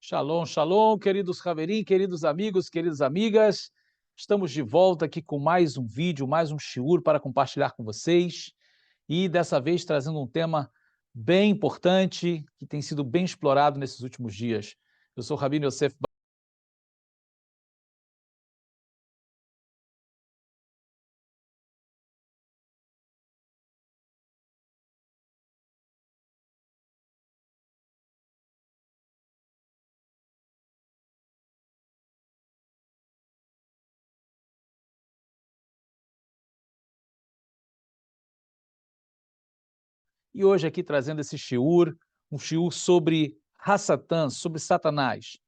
Shalom, shalom, queridos Haverim, queridos amigos, queridas amigas. Estamos de volta aqui com mais um vídeo, mais um shiur para compartilhar com vocês. E dessa vez trazendo um tema bem importante, que tem sido bem explorado nesses últimos dias. Eu sou o Rabino Yosef. E hoje aqui trazendo esse shiur, um shiur sobre Hassatan, sobre Satanás.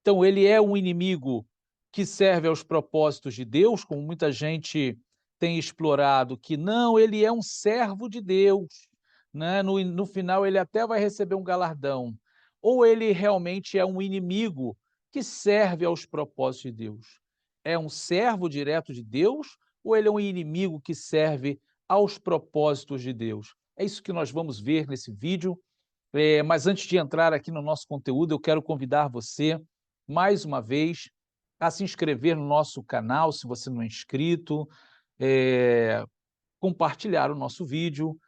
Então ele é um inimigo que serve aos propósitos de Deus, como muita gente tem explorado, que não, ele é um servo de Deus, né? No final ele até vai receber um galardão. Ou ele realmente é um inimigo que serve aos propósitos de Deus? É um servo direto de Deus ou ele é um inimigo que serve aos propósitos de Deus? É isso que nós vamos ver nesse vídeo. Mas antes de entrar aqui no nosso conteúdo, eu quero convidar você, mais uma vez, a se inscrever no nosso canal, se você não é inscrito, compartilhar o nosso vídeo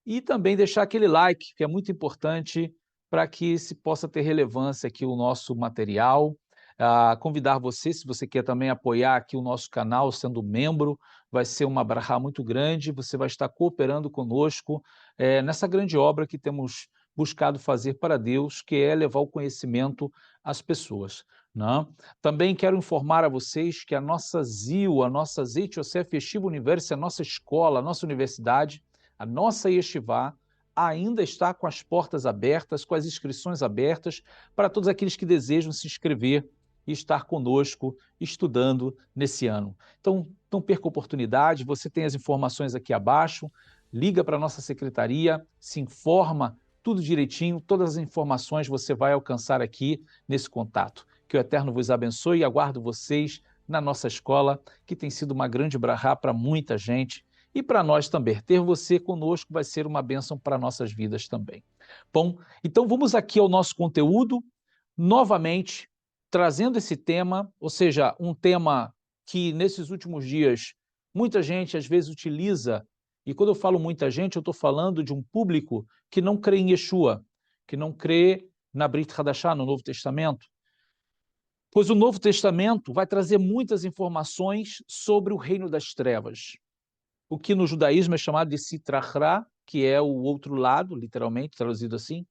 e também deixar aquele like, que é muito importante para que se possa ter relevância aqui o nosso material. Convidar você, se você quer também apoiar aqui o nosso canal, sendo membro, vai ser uma brachá muito grande, você vai estar cooperando conosco nessa grande obra que temos buscado fazer para Deus, que é levar o conhecimento às pessoas. Não? Também quero informar a vocês que a nossa ZIL, a nossa Zeit Yosef Yeshiva University, a nossa escola, a nossa universidade, a nossa Yeshivá ainda está com as portas abertas, com as inscrições abertas para todos aqueles que desejam se inscrever e estar conosco estudando nesse ano. Então, não perca a oportunidade, você tem as informações aqui abaixo, liga para a nossa secretaria, se informa tudo direitinho, todas as informações você vai alcançar aqui nesse contato. Que o Eterno vos abençoe e aguardo vocês na nossa escola, que tem sido uma grande brachá para muita gente, e para nós também. Ter você conosco vai ser uma bênção para nossas vidas também. Bom, então vamos aqui ao nosso conteúdo, novamente trazendo esse tema, ou seja, um tema que nesses últimos dias muita gente às vezes utiliza, e quando eu falo muita gente, eu estou falando de um público que não crê em Yeshua, que não crê na Brit Hadashah, no Novo Testamento, pois o Novo Testamento vai trazer muitas informações sobre o reino das trevas. O que no judaísmo é chamado de Sitra Achra, que é o outro lado, literalmente traduzido assim,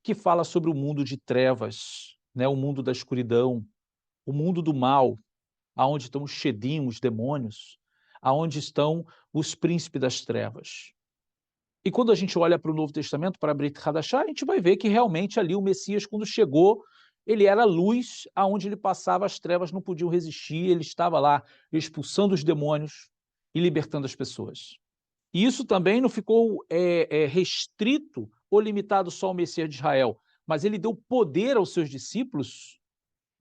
que fala sobre o mundo de trevas, né? O mundo da escuridão, o mundo do mal, aonde estão os Shedim, os demônios, aonde estão os príncipes das trevas. E quando a gente olha para o Novo Testamento, para a Brit Hadashah, a gente vai ver que realmente ali o Messias, quando chegou, ele era a luz, aonde ele passava, as trevas não podiam resistir, ele estava lá expulsando os demônios e libertando as pessoas. E isso também não ficou restrito ou limitado só ao Messias de Israel, mas ele deu poder aos seus discípulos,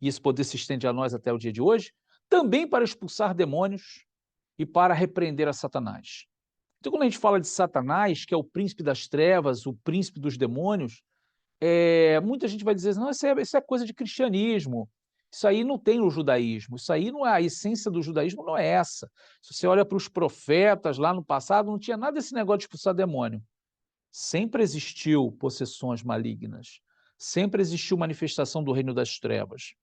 e esse poder se estende a nós até o dia de hoje, também para expulsar demônios e para repreender a Satanás. Então, quando a gente fala de Satanás, que é o príncipe das trevas, o príncipe dos demônios, muita gente vai dizer, não, isso é coisa de cristianismo, isso aí não tem no judaísmo, isso aí não é, a essência do judaísmo não é essa. Se você olha para os profetas lá no passado, não tinha nada desse negócio de expulsar demônio. Sempre existiu possessões malignas, sempre existiu manifestação do reino das trevas.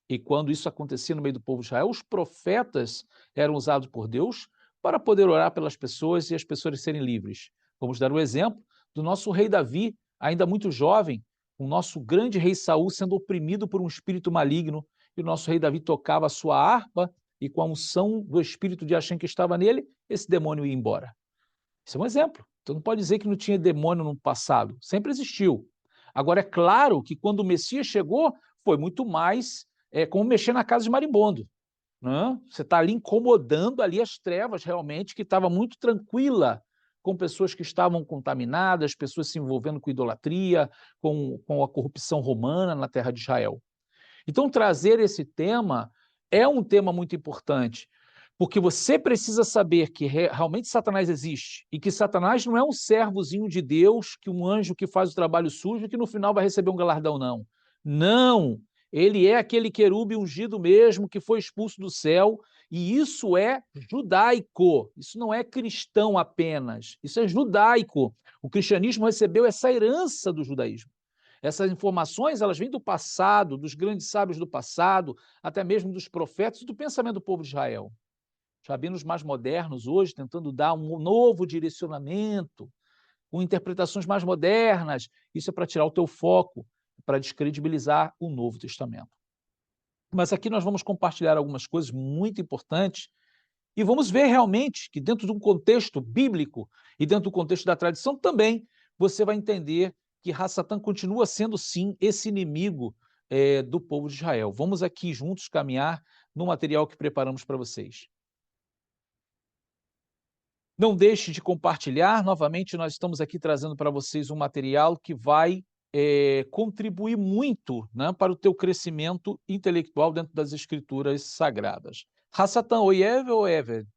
E quando isso acontecia no meio do povo de Israel, os profetas eram usados por Deus para poder orar pelas pessoas e as pessoas serem livres. Vamos dar o exemplo do nosso rei Davi, ainda muito jovem, o nosso grande rei Saul sendo oprimido por um espírito maligno, e o nosso rei Davi tocava a sua harpa, e com a unção do espírito de Hashem que estava nele, esse demônio ia embora. Isso é um exemplo. Então não pode dizer que não tinha demônio no passado, sempre existiu. Agora, é claro que quando o Messias chegou, foi muito mais como mexer na casa de marimbondo. Né? Você está ali incomodando ali as trevas realmente, que estava muito tranquila com pessoas que estavam contaminadas, pessoas se envolvendo com idolatria, com a corrupção romana na terra de Israel. Então, trazer esse tema é um tema muito importante, porque você precisa saber que realmente Satanás existe e que Satanás não é um servozinho de Deus, que um anjo que faz o trabalho sujo e que no final vai receber um galardão, não. Não! Ele é aquele querube ungido mesmo que foi expulso do céu, e isso é judaico, isso não é cristão apenas, isso é judaico. O cristianismo recebeu essa herança do judaísmo. Essas informações, elas vêm do passado, dos grandes sábios do passado, até mesmo dos profetas e do pensamento do povo de Israel. Os rabinos mais modernos hoje tentando dar um novo direcionamento, com interpretações mais modernas, isso é para tirar o teu foco, para descredibilizar o Novo Testamento. Mas aqui nós vamos compartilhar algumas coisas muito importantes e vamos ver realmente que dentro de um contexto bíblico e dentro do contexto da tradição também, você vai entender que Hassatan continua sendo, sim, esse inimigo do povo de Israel. Vamos aqui juntos caminhar no material que preparamos para vocês. Não deixe de compartilhar. Novamente, nós estamos aqui trazendo para vocês um material que vai contribuir muito, né, para o teu crescimento intelectual dentro das escrituras sagradas. Hassatan Oyev ou Eved?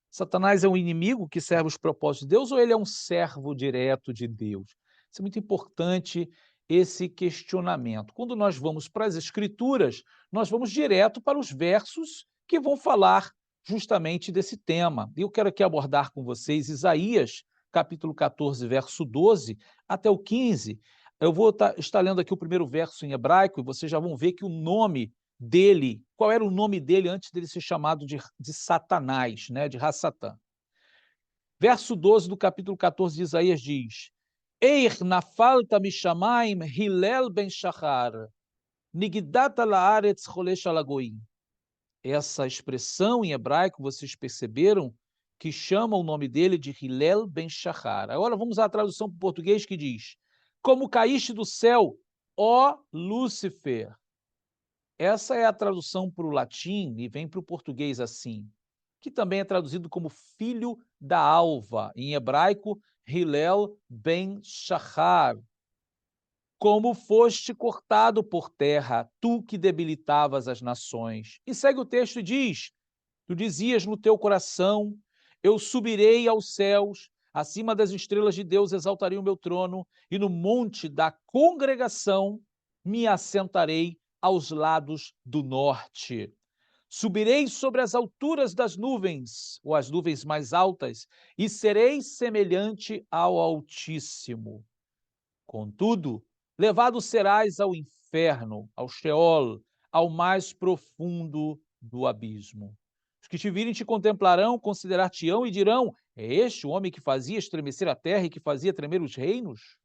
Satanás é um inimigo que serve os propósitos de Deus ou ele é um servo direto de Deus? Isso é muito importante, esse questionamento. Quando nós vamos para as escrituras, nós vamos direto para os versos que vão falar justamente desse tema. Eu quero aqui abordar com vocês Isaías, capítulo 14, verso 12 até o 15. Eu vou estar lendo aqui o primeiro verso em hebraico e vocês já vão ver que o nome dele, qual era o nome dele antes dele ser chamado de Satanás, né, de Hassatã. Verso 12 do capítulo 14 de Isaías diz: Eir nafalta mishamaim Hillel ben Shachar, nigdata laaretz cholesh alagoim. Essa expressão em hebraico, vocês perceberam que chama o nome dele de Hillel ben Shachar. Agora vamos à tradução para o português que diz: Como caíste do céu, ó Lúcifer. Essa é a tradução para o latim e vem para o português assim, que também é traduzido como filho da alva, em hebraico, Hillel ben Shachar. Como foste cortado por terra, tu que debilitavas as nações. E segue o texto e diz, tu dizias no teu coração, eu subirei aos céus, acima das estrelas de Deus exaltarei o meu trono, e no monte da congregação me assentarei aos lados do norte. Subirei sobre as alturas das nuvens, ou as nuvens mais altas, e serei semelhante ao Altíssimo. Contudo, levado serás ao inferno, ao Sheol, ao mais profundo do abismo. Os que te virem te contemplarão, considerar-te-ão e dirão, é este o homem que fazia estremecer a terra e que fazia tremer os reinos?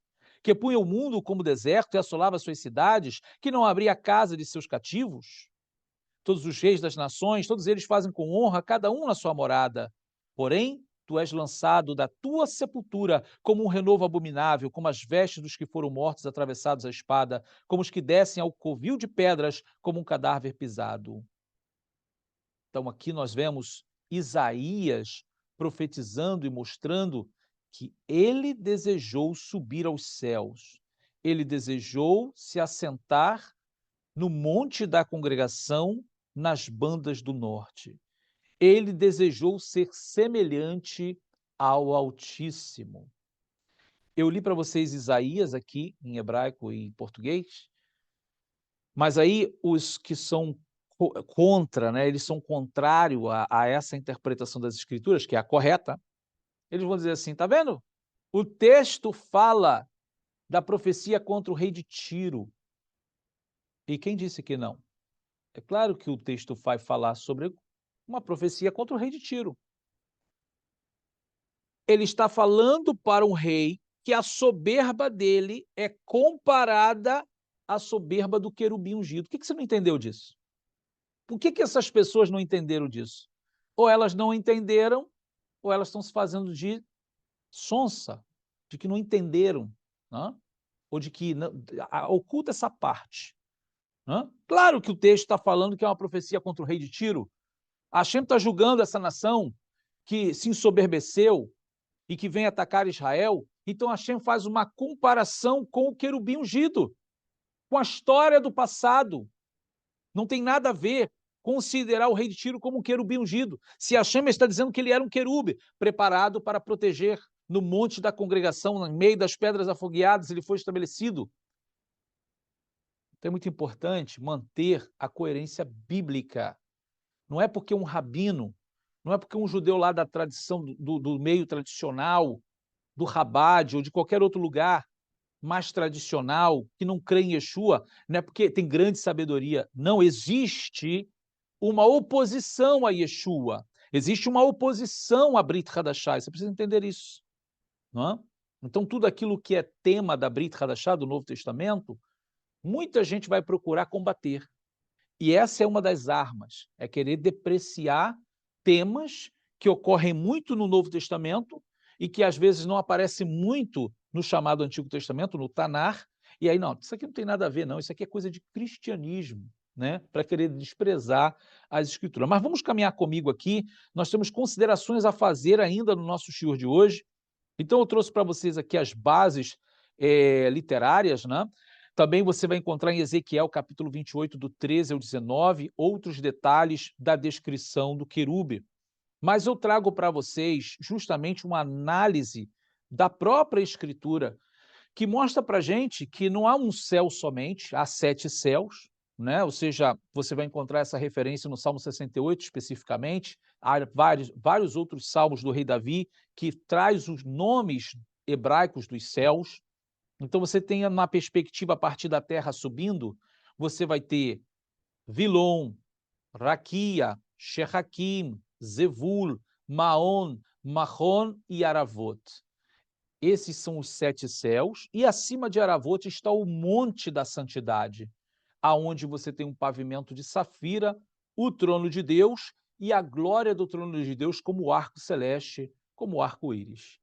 Que punha o mundo como deserto e assolava suas cidades, que não abria a casa de seus cativos? Todos os reis das nações, todos eles fazem com honra, cada um na sua morada. Porém, tu és lançado da tua sepultura como um renovo abominável, como as vestes dos que foram mortos atravessados à espada, como os que descem ao covil de pedras, como um cadáver pisado. Então aqui nós vemos Isaías profetizando e mostrando que ele desejou subir aos céus. Ele desejou se assentar no monte da congregação, nas bandas do norte. Ele desejou ser semelhante ao Altíssimo. Eu li para vocês Isaías aqui, em hebraico e em português, mas aí os que são contra, né, eles são contrários a essa interpretação das Escrituras, que é a correta, eles vão dizer assim, tá vendo? O texto fala da profecia contra o rei de Tiro. E quem disse que não? É claro que o texto vai falar sobre uma profecia contra o rei de Tiro. Ele está falando para um rei que a soberba dele é comparada à soberba do querubim ungido. Por que você não entendeu disso? Por que essas pessoas não entenderam disso? Ou elas não entenderam, ou elas estão se fazendo de sonsa, de que não entenderam, né? Ou de que não, oculta essa parte. Né? Claro que o texto está falando que é uma profecia contra o rei de Tiro. Hashem está julgando essa nação que se ensoberbeceu e que vem atacar Israel. Então Hashem faz uma comparação com o querubim ungido, com a história do passado. Não tem nada a ver considerar o rei de Tiro como um querubim ungido. Se Hashem está dizendo que ele era um querube, preparado para proteger no monte da congregação, no meio das pedras afogueadas, ele foi estabelecido. Então é muito importante manter a coerência bíblica. Não é porque um rabino, não é porque um judeu lá da tradição, do meio tradicional, do Rabade ou de qualquer outro lugar mais tradicional, que não crê em Yeshua, não é porque tem grande sabedoria. Não, existe uma oposição a Yeshua. Existe uma oposição a Brit Hadashah. Você precisa entender isso. Não é? Então, tudo aquilo que é tema da Brit Hadashah, do Novo Testamento, muita gente vai procurar combater. E essa é uma das armas, é querer depreciar temas que ocorrem muito no Novo Testamento e que às vezes não aparecem muito no chamado Antigo Testamento, no Tanar, e aí não, isso aqui não tem nada a ver não, isso aqui é coisa de cristianismo, né? Para querer desprezar as escrituras. Mas vamos caminhar comigo aqui, nós temos considerações a fazer ainda no nosso shiur de hoje, então eu trouxe para vocês aqui as bases literárias, né? Também você vai encontrar em Ezequiel, capítulo 28, do 13 ao 19, outros detalhes da descrição do querube. Mas eu trago para vocês justamente uma análise da própria Escritura, que mostra para a gente que não há um céu somente, há 7 céus, né? Ou seja, você vai encontrar essa referência no Salmo 68 especificamente, há vários outros salmos do rei Davi que traz os nomes hebraicos dos céus. Então você tem uma perspectiva a partir da terra subindo, você vai ter Vilom, Raquia, Shehakim, Zevul, Maon, Mahon e Aravot. Esses são os 7 céus, e acima de Aravot está o Monte da Santidade, aonde você tem um pavimento de safira, o trono de Deus e a glória do trono de Deus como o arco celeste, como o arco-íris.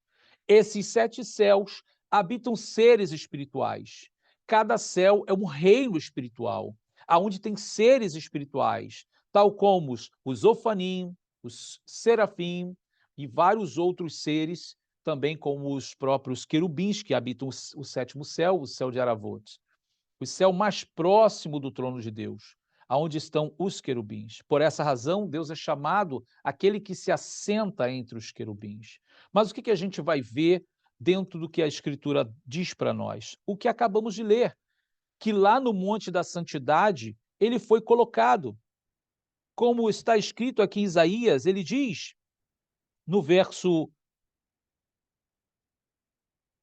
Esses 7 céus habitam seres espirituais. Cada céu é um reino espiritual, aonde tem seres espirituais, tal como os Ofanim, os Serafim e vários outros seres, também como os próprios querubins que habitam o 7º céu, o céu de Aravot. O céu mais próximo do trono de Deus, aonde estão os querubins. Por essa razão, Deus é chamado aquele que se assenta entre os querubins. Mas o que a gente vai ver dentro do que a Escritura diz para nós? O que acabamos de ler, que lá no Monte da Santidade, ele foi colocado. Como está escrito aqui em Isaías, ele diz, no verso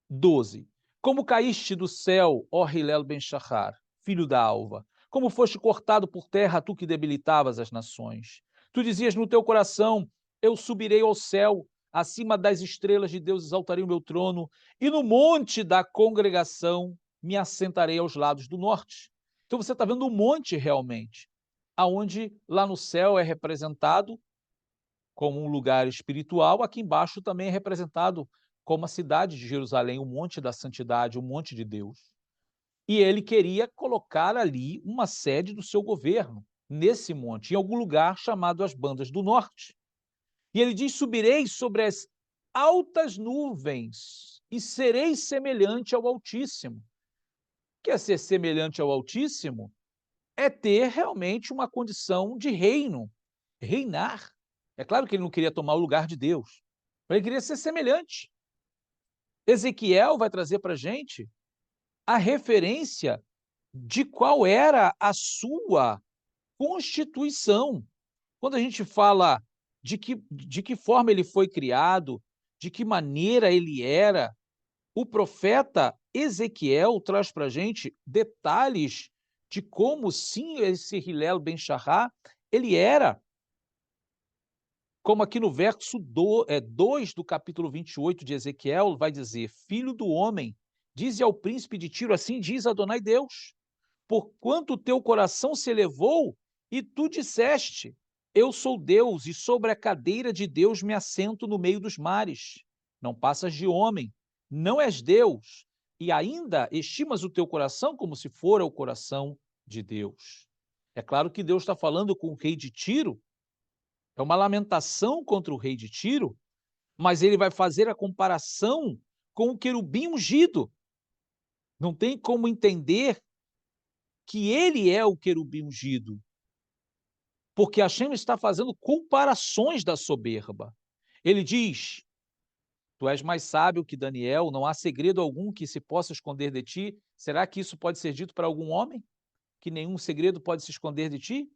12. Como caíste do céu, ó Hilel Ben-Shahar, filho da alva, como foste cortado por terra, tu que debilitavas as nações. Tu dizias no teu coração, eu subirei ao céu, acima das estrelas de Deus exaltarei o meu trono, e no monte da congregação me assentarei aos lados do norte. Então você está vendo um monte realmente, aonde lá no céu é representado como um lugar espiritual, aqui embaixo também é representado como a cidade de Jerusalém, o monte da santidade, o monte de Deus. E ele queria colocar ali uma sede do seu governo, nesse monte, em algum lugar chamado as Bandas do Norte. E ele diz: subirei sobre as altas nuvens e serei semelhante ao Altíssimo. Quer ser semelhante ao Altíssimo? É ter realmente uma condição de reino, reinar. É claro que ele não queria tomar o lugar de Deus, mas ele queria ser semelhante. Ezequiel vai trazer para a gente a referência de qual era a sua constituição. Quando a gente fala de que forma ele foi criado, de que maneira ele era, o profeta Ezequiel traz para a gente detalhes de como, sim, esse Hillel Ben-Shahar, ele era. Como aqui no verso 2 do capítulo 28 de Ezequiel, vai dizer, filho do homem, dize ao príncipe de Tiro, assim diz Adonai Deus, porquanto o teu coração se elevou, e tu disseste, eu sou Deus, e sobre a cadeira de Deus me assento no meio dos mares. Não passas de homem, não és Deus, e ainda estimas o teu coração como se fora o coração de Deus. É claro que Deus está falando com o rei de Tiro, é uma lamentação contra o rei de Tiro, mas ele vai fazer a comparação com o querubim ungido. Não tem como entender que ele é o querubim ungido, porque Hashem está fazendo comparações da soberba. Ele diz, tu és mais sábio que Daniel, não há segredo algum que se possa esconder de ti. Será que isso pode ser dito para algum homem? que nenhum segredo pode se esconder de ti?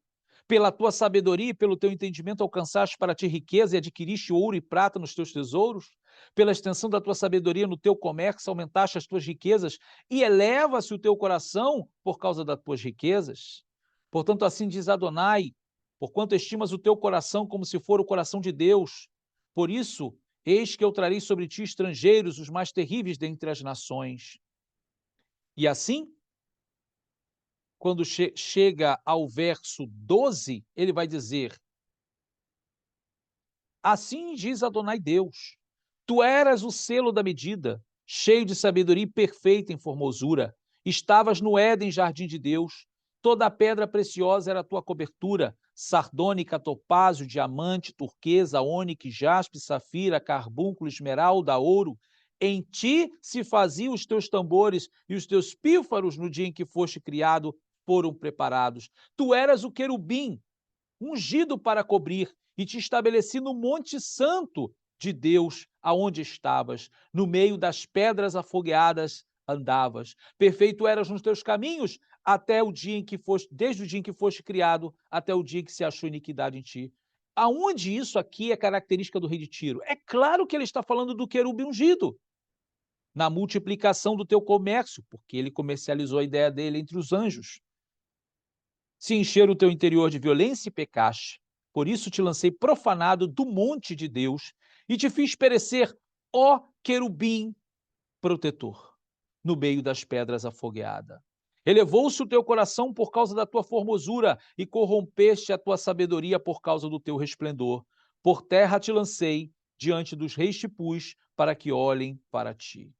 Pela tua sabedoria e pelo teu entendimento alcançaste para ti riqueza e adquiriste ouro e prata nos teus tesouros? Pela extensão da tua sabedoria no teu comércio aumentaste as tuas riquezas e eleva-se o teu coração por causa das tuas riquezas? Portanto, assim diz Adonai, porquanto estimas o teu coração como se for o coração de Deus, por isso, eis que eu trarei sobre ti estrangeiros, os mais terríveis dentre as nações. E assim, quando chega ao verso 12, ele vai dizer: assim diz Adonai Deus, tu eras o selo da medida, cheio de sabedoria e perfeita em formosura. Estavas no Éden, jardim de Deus. Toda a pedra preciosa era a tua cobertura, sardônica, topázio, diamante, turquesa, ônix, jaspe, safira, carbúnculo, esmeralda, ouro. Em ti se faziam os teus tambores e os teus pífaros no dia em que foste criado foram preparados. Tu eras o querubim, ungido para cobrir, e te estabeleci no monte santo de Deus, aonde estavas, no meio das pedras afogueadas andavas. Perfeito eras nos teus caminhos, até o dia em que foste, desde o dia em que foste criado, até o dia em que se achou iniquidade em ti. Aonde isso aqui é característica do rei de Tiro? É claro que ele está falando do querubim ungido, na multiplicação do teu comércio, porque ele comercializou a ideia dele entre os anjos. Se encher o teu interior de violência e pecaste, por isso te lancei profanado do monte de Deus e te fiz perecer, ó querubim protetor, no meio das pedras afogueada. Elevou-se o teu coração por causa da tua formosura e corrompeste a tua sabedoria por causa do teu resplendor. Por terra te lancei, diante dos reis te pus, para que olhem para ti.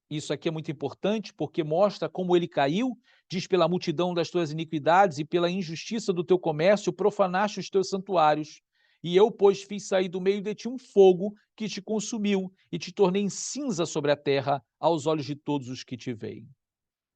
Isso aqui é muito importante porque mostra como ele caiu, diz: pela multidão das tuas iniquidades e pela injustiça do teu comércio profanaste os teus santuários. E eu, pois, fiz sair do meio de ti um fogo que te consumiu e te tornei em cinza sobre a terra aos olhos de todos os que te veem.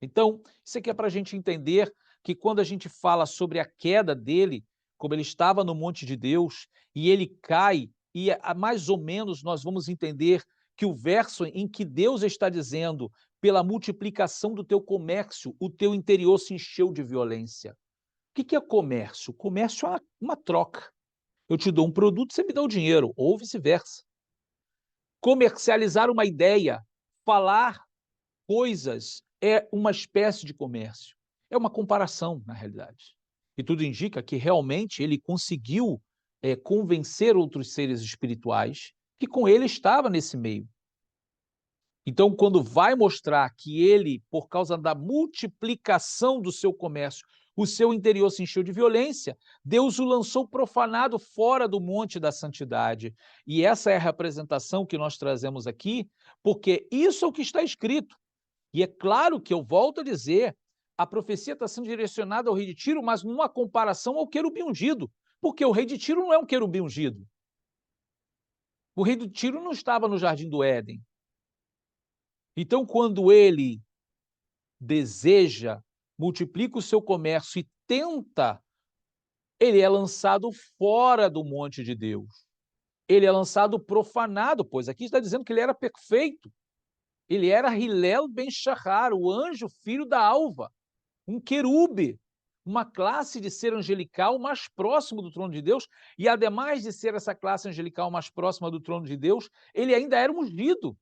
Então, isso aqui é para a gente entender que quando a gente fala sobre a queda dele, como ele estava no monte de Deus, e ele cai, e mais ou menos nós vamos entender que o verso em que Deus está dizendo, pela multiplicação do teu comércio, o teu interior se encheu de violência. O que é comércio? Comércio é uma troca. Eu te dou um produto, você me dá o dinheiro, ou vice-versa. Comercializar uma ideia, falar coisas, é uma espécie de comércio. É uma comparação, na realidade. E tudo indica que realmente ele conseguiu convencer outros seres espirituais que com ele estava nesse meio. Então, quando vai mostrar que ele, por causa da multiplicação do seu comércio, o seu interior se encheu de violência, Deus o lançou profanado fora do monte da santidade. E essa é a representação que nós trazemos aqui, porque isso é o que está escrito. E é claro que eu volto a dizer, a profecia está sendo direcionada ao rei de Tiro, mas numa comparação ao querubim ungido, porque o rei de Tiro não é um querubim ungido. O rei de Tiro não estava no jardim do Éden. Então, quando ele deseja, multiplica o seu comércio e tenta, ele é lançado fora do monte de Deus. Ele é lançado profanado, pois aqui está dizendo que ele era perfeito. Ele era Hillel ben Shahar, o anjo filho da alva, um querube, uma classe de ser angelical mais próximo do trono de Deus, e ademais de ser essa classe angelical mais próxima do trono de Deus, ele ainda era ungido.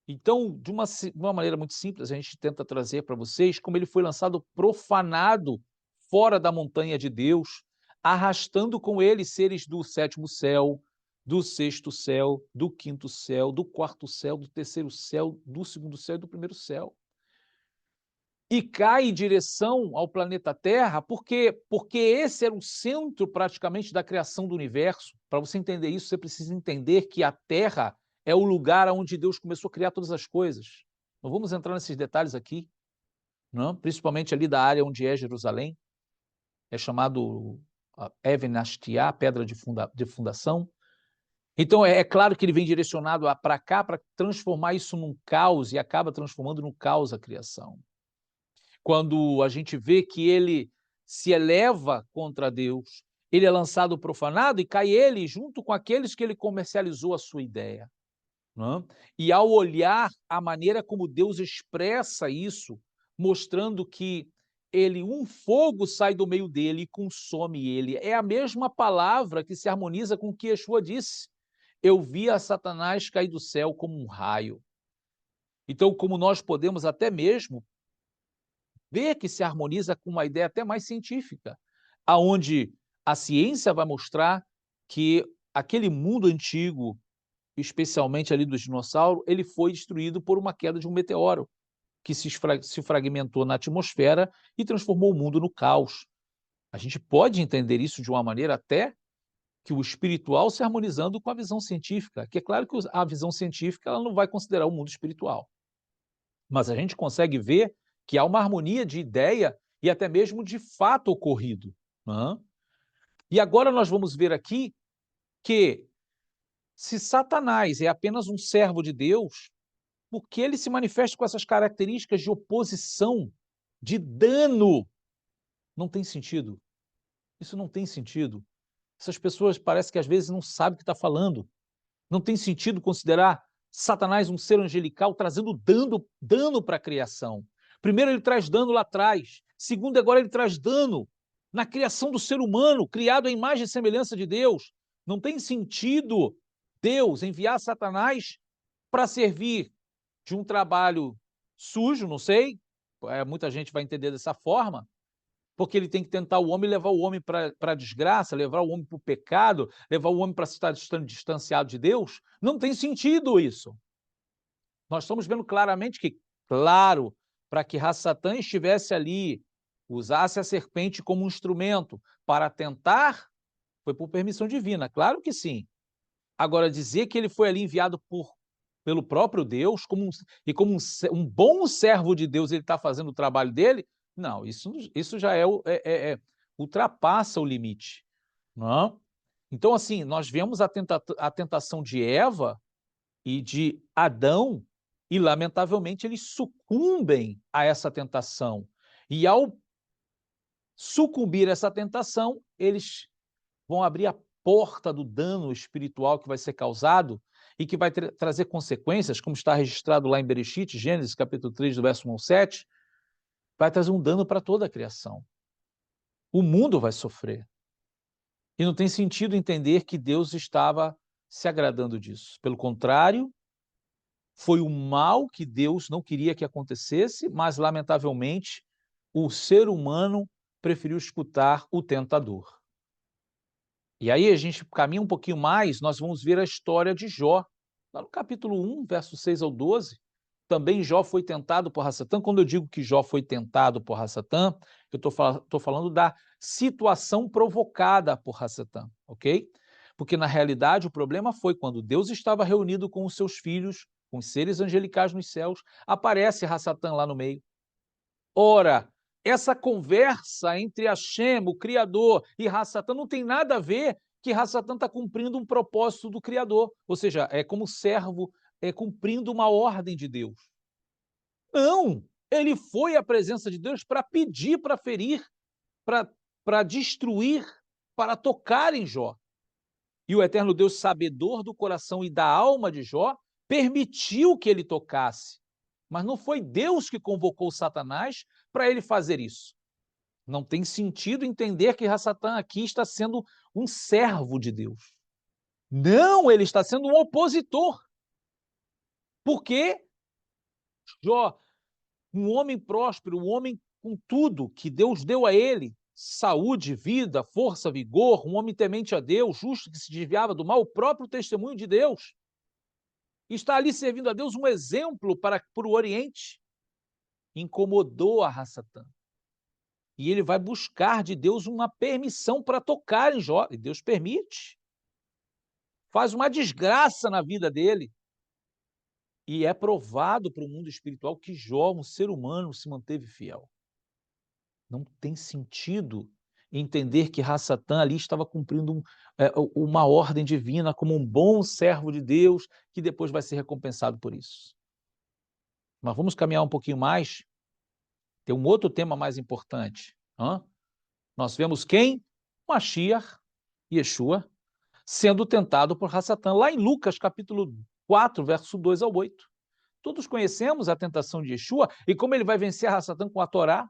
Então, de uma maneira muito simples, a gente tenta trazer para vocês como ele foi lançado profanado fora da montanha de Deus, arrastando com ele seres do sétimo céu, do sexto céu, do quinto céu, do quarto céu, do terceiro céu, do segundo céu e do primeiro céu. E cai em direção ao planeta Terra, porque esse era o centro praticamente da criação do universo. Para você entender isso, você precisa entender que a Terra é o lugar onde Deus começou a criar todas as coisas. Não vamos entrar nesses detalhes aqui, não? Principalmente ali da área onde é Jerusalém, é chamado Even Ashtiah, pedra de fundação. Então é claro que ele vem direcionado para cá para transformar isso num caos e acaba transformando num caos a criação. Quando a gente vê que ele se eleva contra Deus, ele é lançado profanado e cai ele junto com aqueles que ele comercializou a sua ideia. Não é? E ao olhar a maneira como Deus expressa isso mostrando que um fogo sai do meio dele e consome ele. É a mesma palavra que se harmoniza com o que Yeshua disse. Eu vi a Satanás cair do céu como um raio. Então, como nós podemos até mesmo ver que se harmoniza com uma ideia até mais científica, aonde a ciência vai mostrar que aquele mundo antigo, especialmente ali dos dinossauros, ele foi destruído por uma queda de um meteoro, que se fragmentou na atmosfera e transformou o mundo no caos. A gente pode entender isso de uma maneira até que o espiritual se harmonizando com a visão científica, que é claro que a visão científica ela não vai considerar o mundo espiritual, mas a gente consegue ver que há uma harmonia de ideia e até mesmo de fato ocorrido. Né? E agora nós vamos ver aqui que se Satanás é apenas um servo de Deus, por que ele se manifesta com essas características de oposição, de dano? Não tem sentido. Isso não tem sentido. Essas pessoas parece que às vezes não sabem o que está falando. Não tem sentido considerar Satanás um ser angelical trazendo dano para a criação. Primeiro, ele traz dano lá atrás. Segundo, agora ele traz dano na criação do ser humano, criado à imagem e semelhança de Deus. Não tem sentido Deus enviar Satanás para servir de um trabalho sujo, não sei, muita gente vai entender dessa forma, porque ele tem que tentar o homem, levar o homem para a desgraça, levar o homem para o pecado, levar o homem para estar distanciado de Deus. Não tem sentido isso. Nós estamos vendo claramente que, claro, para que Satã estivesse ali, usasse a serpente como um instrumento para tentar, foi por permissão divina, claro que sim. Agora, dizer que ele foi ali enviado pelo próprio Deus, como um bom servo de Deus, ele está fazendo o trabalho dele, não, isso já ultrapassa o limite. Não? Então, assim, nós vemos a tentação de Eva e de Adão, e, lamentavelmente, eles sucumbem a essa tentação. E, ao sucumbir a essa tentação, eles vão abrir a porta do dano espiritual que vai ser causado e que vai trazer consequências, como está registrado lá em Bereshit, Gênesis capítulo 3, do verso 1 ao 7, vai trazer um dano para toda a criação. O mundo vai sofrer. E não tem sentido entender que Deus estava se agradando disso. Pelo contrário, foi o mal que Deus não queria que acontecesse, mas, lamentavelmente, o ser humano preferiu escutar o tentador. E aí a gente caminha um pouquinho mais, nós vamos ver a história de Jó. Lá no capítulo 1, versos 6 ao 12, também Jó foi tentado por Satã. Quando eu digo que Jó foi tentado por Satã, eu estou falando da situação provocada por Satã, ok? Porque, na realidade, o problema foi quando Deus estava reunido com os seus filhos, com os seres angelicais nos céus, aparece Satã lá no meio. Ora, essa conversa entre Hashem, o Criador, e Satã não tem nada a ver que Satã está cumprindo um propósito do Criador, ou seja, é como servo cumprindo uma ordem de Deus. Não, ele foi à presença de Deus para pedir, para ferir, para destruir, para tocar em Jó. E o eterno Deus, sabedor do coração e da alma de Jó, permitiu que ele tocasse. Mas não foi Deus que convocou Satanás para ele fazer isso. Não tem sentido entender que Satã aqui está sendo um servo de Deus. Não, ele está sendo um opositor. Porque Jó, um homem próspero, um homem com tudo que Deus deu a ele, saúde, vida, força, vigor, um homem temente a Deus, justo, que se desviava do mal, o próprio testemunho de Deus, está ali servindo a Deus um exemplo para o Oriente. Incomodou a Satã. E ele vai buscar de Deus uma permissão para tocar em Jó, e Deus permite. Faz uma desgraça na vida dele. E é provado para o mundo espiritual que Jó, um ser humano, se manteve fiel. Não tem sentido entender que Satã ali estava cumprindo uma ordem divina como um bom servo de Deus, que depois vai ser recompensado por isso. Mas vamos caminhar um pouquinho mais. Tem um outro tema mais importante. Nós vemos quem? Mashiach, Yeshua, sendo tentado por Satã, lá em Lucas, capítulo 4, verso 2 ao 8. Todos conhecemos a tentação de Yeshua e como ele vai vencer a Satã com a Torá.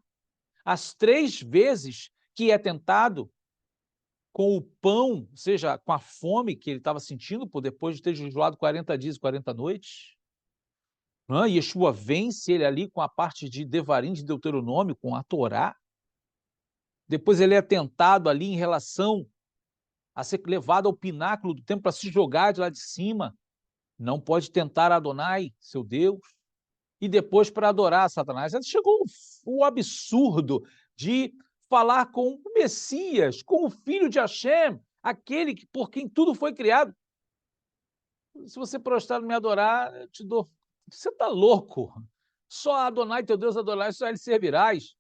As 3 vezes que é tentado com o pão, ou seja, com a fome que ele estava sentindo por depois de ter jejuado 40 dias e 40 noites. Yeshua vence ele ali com a parte de Devarim, de Deuteronômio, com a Torá. Depois ele é tentado ali em relação a ser levado ao pináculo do templo para se jogar de lá de cima. Não pode tentar Adonai, seu Deus. E depois para adorar Satanás. Chegou o absurdo de falar com o Messias, com o filho de Hashem, aquele por quem tudo foi criado. Se você prostrar e me adorar, eu te dou. Você está louco? Só Adonai, teu Deus, Adonai, só ele servirás.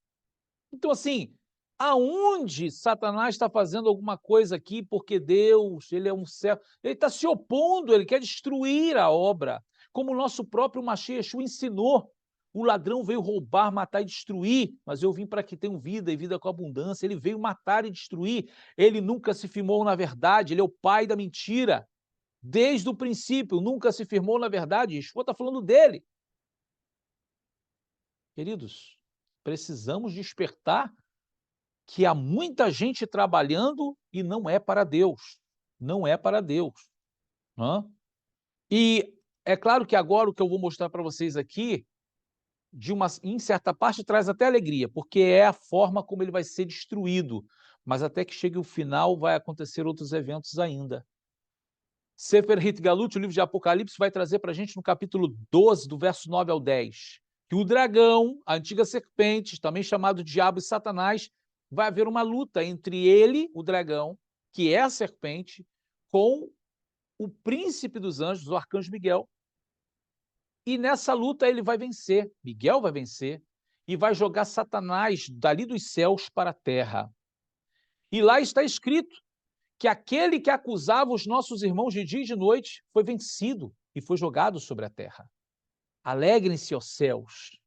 Então, assim, aonde Satanás está fazendo alguma coisa aqui porque Deus, ele é um servo, ele está se opondo, ele quer destruir a obra, como o nosso próprio Mashiach Yeshua ensinou. O ladrão veio roubar, matar e destruir, mas eu vim para que tenham vida e vida com abundância. Ele veio matar e destruir. Ele nunca se firmou na verdade, ele é o pai da mentira. Desde o princípio, nunca se firmou na verdade. Yeshua está falando dele. Queridos, precisamos despertar que há muita gente trabalhando e não é para Deus. Não é para Deus. E é claro que agora o que eu vou mostrar para vocês aqui, em certa parte, traz até alegria, porque é a forma como ele vai ser destruído. Mas até que chegue o final, vai acontecer outros eventos ainda. Sefer Hitgalut, o livro de Apocalipse, vai trazer para a gente no capítulo 12, do verso 9 ao 10, que o dragão, a antiga serpente, também chamado Diabo e Satanás, vai haver uma luta entre ele, o dragão, que é a serpente, com o príncipe dos anjos, o arcanjo Miguel. E nessa luta ele vai vencer, Miguel vai vencer, e vai jogar Satanás dali dos céus para a terra. E lá está escrito que aquele que acusava os nossos irmãos de dia e de noite foi vencido e foi jogado sobre a terra. Alegrem-se, ó céus,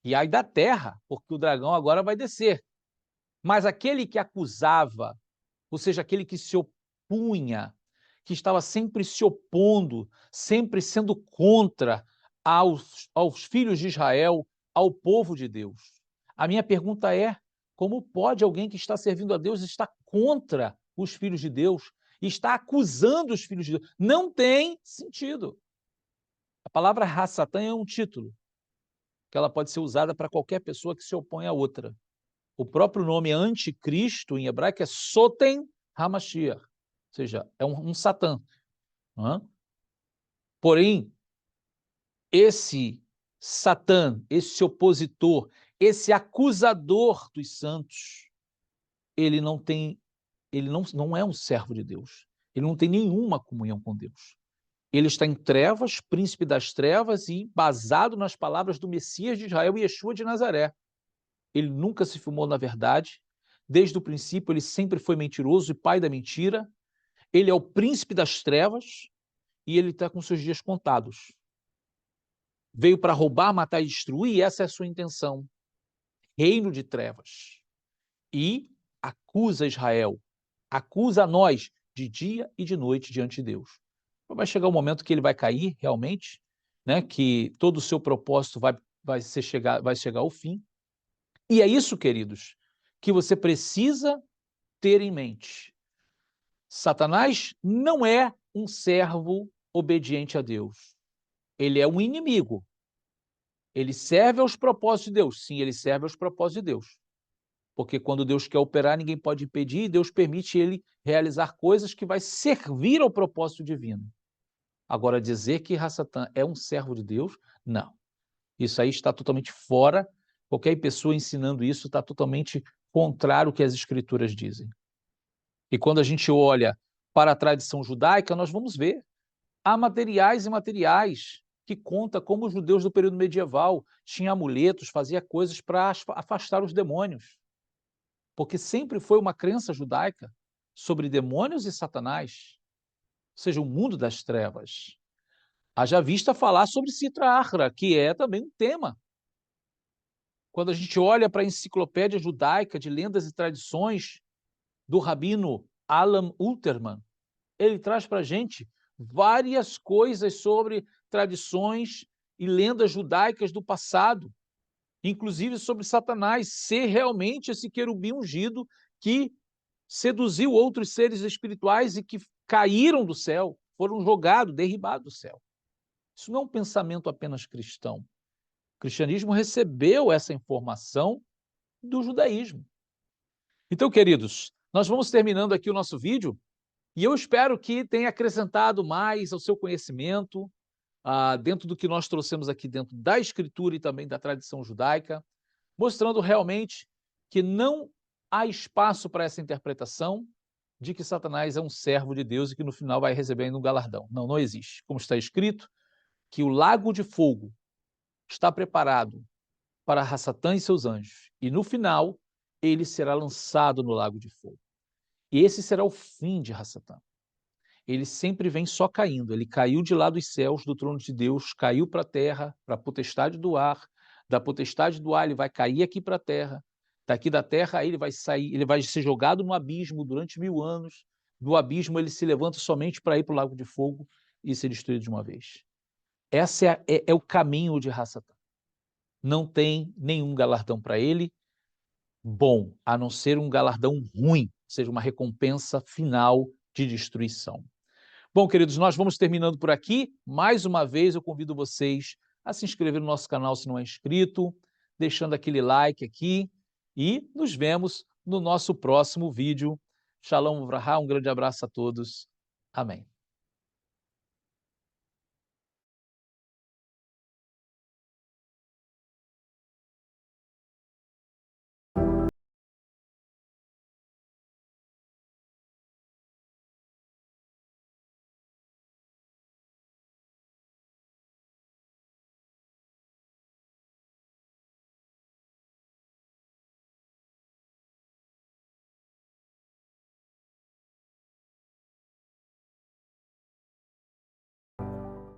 e ai da terra, porque o dragão agora vai descer. Mas aquele que acusava, ou seja, aquele que se opunha, que estava sempre se opondo, sempre sendo contra aos filhos de Israel, ao povo de Deus. A minha pergunta é, como pode alguém que está servindo a Deus estar contra os filhos de Deus, está acusando os filhos de Deus? Não tem sentido. A palavra Hassatan é um título, que ela pode ser usada para qualquer pessoa que se opõe a outra. O próprio nome anticristo em hebraico é Soten HaMashiach, ou seja, é um Satã. Porém, esse Satã, esse opositor, esse acusador dos santos, ele não é um servo de Deus. Ele não tem nenhuma comunhão com Deus. Ele está em trevas, príncipe das trevas, e basado nas palavras do Messias de Israel, Yeshua de Nazaré. Ele nunca se firmou na verdade. Desde o princípio, ele sempre foi mentiroso e pai da mentira. Ele é o príncipe das trevas e ele está com seus dias contados. Veio para roubar, matar e destruir, e essa é a sua intenção. Reino de trevas. E acusa Israel, acusa nós de dia e de noite diante de Deus. Vai chegar um momento que ele vai cair realmente, né? Que todo o seu propósito vai chegar ao fim. E é isso, queridos, que você precisa ter em mente. Satanás não é um servo obediente a Deus. Ele é um inimigo. Ele serve aos propósitos de Deus. Sim, ele serve aos propósitos de Deus. Porque quando Deus quer operar, ninguém pode impedir, e Deus permite ele realizar coisas que vai servir ao propósito divino. Agora, dizer que Hassatan é um servo de Deus, não. Isso aí está totalmente fora. Qualquer pessoa ensinando isso está totalmente contrário ao que as Escrituras dizem. E quando a gente olha para a tradição judaica, nós vamos ver. Há materiais e materiais que conta como os judeus do período medieval tinham amuletos, fazia coisas para afastar os demônios. Porque sempre foi uma crença judaica sobre demônios e Satanás, ou seja, o mundo das trevas. Haja vista falar sobre Sitra Achra, que é também um tema. Quando a gente olha para a enciclopédia judaica de lendas e tradições do rabino Alan Alterman, ele traz para a gente várias coisas sobre tradições e lendas judaicas do passado, inclusive sobre Satanás ser realmente esse querubim ungido que seduziu outros seres espirituais e que caíram do céu, foram jogados, derribados do céu. Isso não é um pensamento apenas cristão. O cristianismo recebeu essa informação do judaísmo. Então, queridos, nós vamos terminando aqui o nosso vídeo e eu espero que tenha acrescentado mais ao seu conhecimento, dentro do que nós trouxemos aqui dentro da Escritura e também da tradição judaica, mostrando realmente que não há espaço para essa interpretação de que Satanás é um servo de Deus e que no final vai receber ainda um galardão. Não, não existe. Como está escrito, que o lago de fogo está preparado para Satã e seus anjos, e no final ele será lançado no lago de fogo. E esse será o fim de Satã. Ele sempre vem só caindo, ele caiu de lá dos céus, do trono de Deus, caiu para a terra, para a potestade do ar, da potestade do ar ele vai cair aqui para a terra, daqui da terra ele vai sair, ele vai ser jogado no abismo durante 1000 anos, do abismo ele se levanta somente para ir para o lago de fogo e ser destruído de uma vez. Esse é o caminho de Satã. Não tem nenhum galardão para ele bom, a não ser um galardão ruim, ou seja, uma recompensa final de destruição. Bom, queridos, nós vamos terminando por aqui. Mais uma vez eu convido vocês a se inscrever no nosso canal se não é inscrito, deixando aquele like aqui e nos vemos no nosso próximo vídeo. Shalom Uvraha, um grande abraço a todos. Amém.